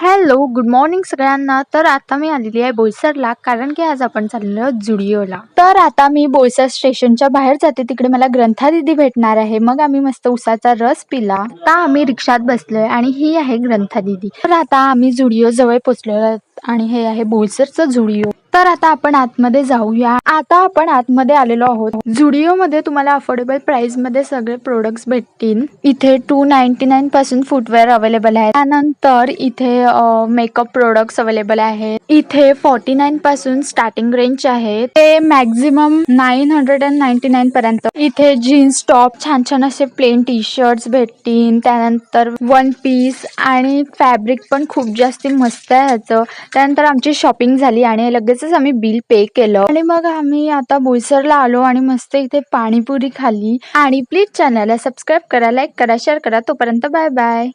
Hello, good morning सगळ्यांना. तर आता मी आलेली आहे बोईसरला, कारण की आज आपण चाललो आहोत झुडिओला. तर आता मी बोईसर स्टेशनच्या बाहेर जाते, तिकडे मला ग्रंथा दीदी भेटणार आहे. मग आम्ही मस्त उसाचा रस पिला. आता आम्ही रिक्षात बसलोय आणि ही आहे ग्रंथा दीदी. तर आता आम्ही झुडिओ जवळ पोहोचलेलो आहोत आणि हे आहे बोईसरचं झुडिओ. तर आता आपण आतमध्ये जाऊया. आता आपण आतमध्ये आलेलो आहोत. झुडिओ मध्ये तुम्हाला अफोर्डेबल प्राइस मध्ये सगळे प्रोडक्ट्स भेटतील. इथे 299 पासून फुटवेअर अवेलेबल आहे. त्यानंतर इथे मेकअप प्रोडक्ट्स अवेलेबल आहेत. इथे 49 पासून स्टार्टिंग रेंज आहे ते मॅक्झिमम 999 पर्यंत. इथे जीन्स टॉप छान छान असे प्लेन टी शर्ट्स भेटतील. त्यानंतर वन पीस आणि फॅब्रिक पण खूप जास्त मस्त आहे ह्याचं. त्यानंतर आमची शॉपिंग झाली आणि लगेचच आम्ही बिल पे केलं आणि मग आम्ही आता बोईसरला आलो आणि मस्त इथे पाणीपुरी खाल्ली. आणि प्लीज चॅनलला सबस्क्राईब करा, लाईक करा, शेअर करा. तोपर्यंत बाय बाय.